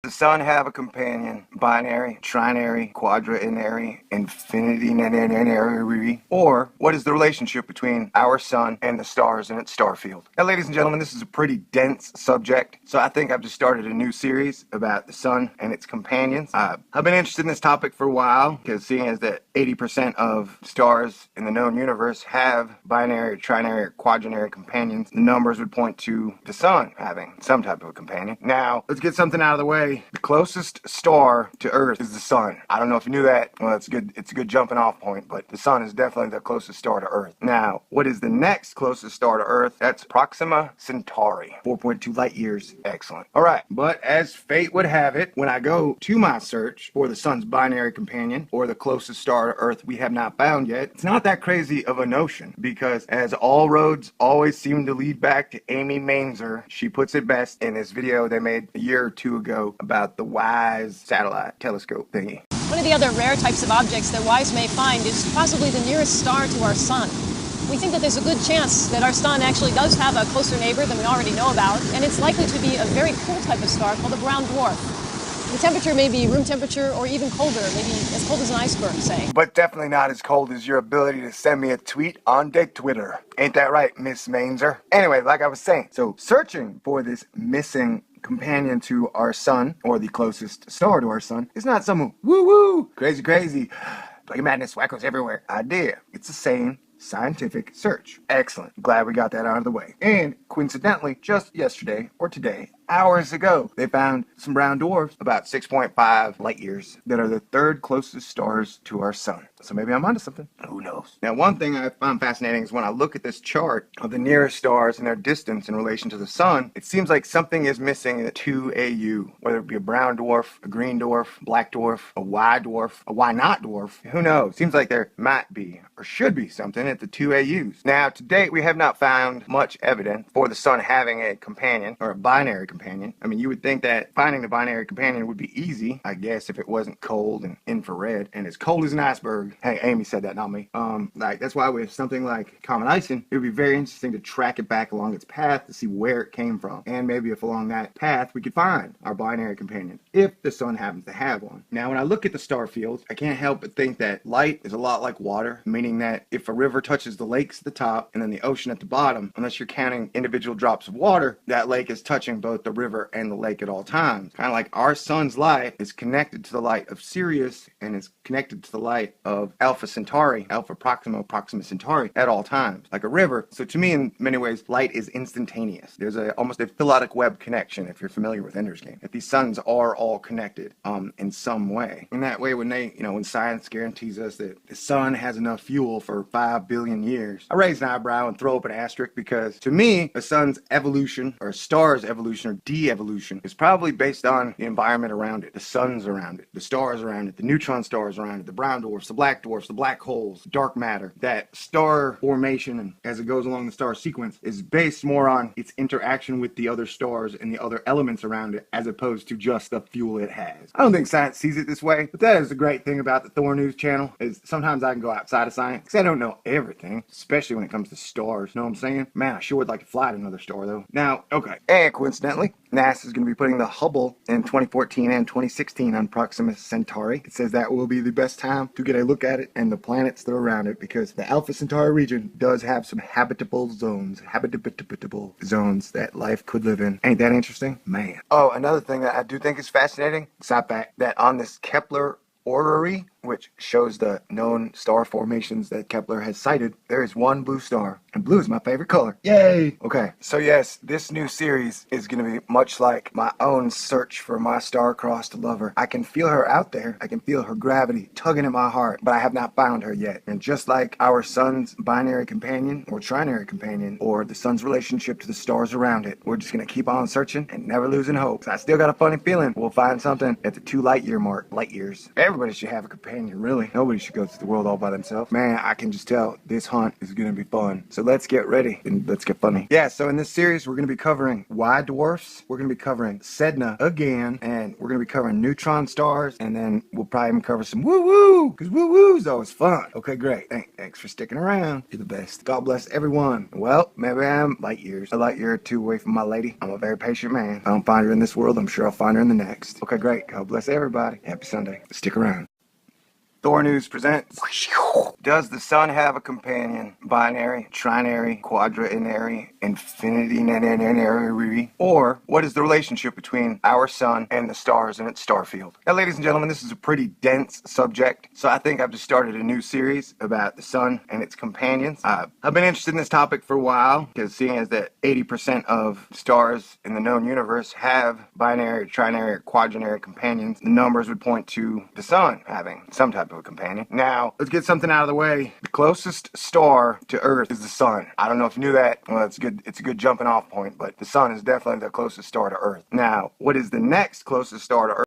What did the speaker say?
the sun have a companion? Binary, trinary, quadrinary, infinity, or what is the relationship between our sun and the stars in its star field? Now, ladies and gentlemen, this is a pretty dense subject, so I think I've just started a new series about the sun and its companions. I've been interested in this topic for a while, because seeing as that 80% of stars in the known universe have binary, trinary, or quadrinary companions, the numbers would point to the sun having some type of a companion. Now, let's get something out of the way. The closest star to Earth is the sun. I don't know if you knew that. Well, it's a good jumping off point, but the sun is definitely the closest star to Earth. Now, what is the next closest star to Earth? That's Proxima Centauri, 4.2 light years. Excellent. All right, but as fate would have it, when I go to my search for the sun's binary companion, or the closest star to Earth we have not found yet, it's not that crazy of a notion, because as all roads always seem to lead back to Amy Mainzer, she puts it best in this video they made a year or two ago about the WISE satellite telescope thingy. One of the other rare types of objects that WISE may find is possibly the nearest star to our sun. We think that there's a good chance that our sun actually does have a closer neighbor than we already know about, and it's likely to be a very cool type of star called a brown dwarf. The temperature may be room temperature or even colder, maybe as cold as an iceberg, say. But definitely not as cold as your ability to send me a tweet on the Twitter. Ain't that right, Miss Mainzer? Anyway, like I was saying, so searching for this missing companion to our sun, or the closest star to our sun, is not some woo-woo, crazy, Black Madness, wackos everywhere idea. It's a sane, scientific search. Excellent. Glad we got that out of the way. And coincidentally, just yesterday, or today, hours ago, they found some brown dwarfs about 6.5 light years that are the third closest stars to our sun. So maybe I'm onto something. Who knows? Now, one thing I found fascinating is when I look at this chart of the nearest stars and their distance in relation to the sun, it seems like something is missing at 2AU, whether it be a brown dwarf, a green dwarf, black dwarf, a Y dwarf, a Y not dwarf. Who knows? Seems like there might be or should be something at the 2AUs. Now, to date, we have not found much evidence for the sun having a companion or a binary companion. I mean, you would think that finding the binary companion would be easy, I guess, if it wasn't cold and infrared and as cold as an iceberg. Hey, Amy said that, not me. Like, that's why with something like comet Ison, it would be very interesting to track it back along its path to see where it came from. And maybe if along that path we could find our binary companion, if the sun happens to have one. Now, when I look at the star field, I can't help but think that light is a lot like water, meaning that if a river touches the lakes at the top and then the ocean at the bottom, unless you're counting individual drops of water, that lake is touching both the river and the lake at all times. Kind of like our sun's light is connected to the light of Sirius and is connected to the light of Alpha Centauri, Alpha Proxima Centauri at all times, like a river. So to me, in many ways, light is instantaneous. There's almost a philotic web connection, if you're familiar with Ender's Game. If these suns are all connected in some way. In that way, when science guarantees us that the sun has enough fuel for 5 billion years, I raise an eyebrow and throw up an asterisk, because to me, a sun's evolution, or a star's evolution, or de-evolution, is probably based on the environment around it, the suns around it, the stars around it, the neutron stars around it, the brown dwarfs, the black dwarfs, the black holes, dark matter. That star formation, and as it goes along the star sequence, is based more on its interaction with the other stars and the other elements around it, as opposed to just the fuel it has. I don't think science sees it this way, but that is the great thing about the Thor News channel, is sometimes I can go outside of science, because I don't know everything, especially when it comes to stars. Know what I'm saying? Man, I sure would like to fly to another star, though. Now, okay, and coincidentally, NASA is going to be putting the Hubble in 2014 and 2016 on Proxima Centauri. It says that will be the best time to get a look at it and the planets that are around it, because the Alpha Centauri region does have some habitable zones that life could live in. Ain't that interesting? Man. Oh, another thing that I do think is fascinating, besides that on this Kepler orrery, which shows the known star formations that Kepler has cited, there is one blue star, and blue is my favorite color. Yay! Okay, so yes, this new series is going to be much like my own search for my star-crossed lover. I can feel her out there. I can feel her gravity tugging at my heart, but I have not found her yet. And just like our sun's binary companion, or trinary companion, or the sun's relationship to the stars around it, we're just going to keep on searching and never losing hope. So I still got a funny feeling we'll find something at the 2 light year mark. Light years. Everybody should have a companion. companion, really. Nobody should go through the world all by themselves. Man, I can just tell this hunt is gonna be fun. So let's get ready and let's get funny. Yeah, so in this series, we're gonna be covering white dwarfs. We're gonna be covering Sedna again, and we're gonna be covering neutron stars, and then we'll probably even cover some woo-woo, because woo-woo is always fun. Okay, great. Thanks for sticking around. You're the best. God bless everyone. Well, maybe I'm light years. A light year or two away from my lady. I'm a very patient man. If I don't find her in this world, I'm sure I'll find her in the next. Okay, great. God bless everybody. Happy Sunday. Stick around. Thor News presents. Does the sun have a companion? Binary, trinary, quadrinary, infinity, or what is the relationship between our sun and the stars in its star field? Now, ladies and gentlemen, this is a pretty dense subject, so I think I've just started a new series about the sun and its companions. I've been interested in this topic for a while, because seeing as that 80% of stars in the known universe have binary, trinary, or quadrinary companions, the numbers would point to the sun having some type of a companion. Now, let's get something out of the way. The closest star to Earth is the sun. I don't know if you knew that. Well, it's a good jumping off point, but the sun is definitely the closest star to Earth. Now, what is the next closest star to Earth?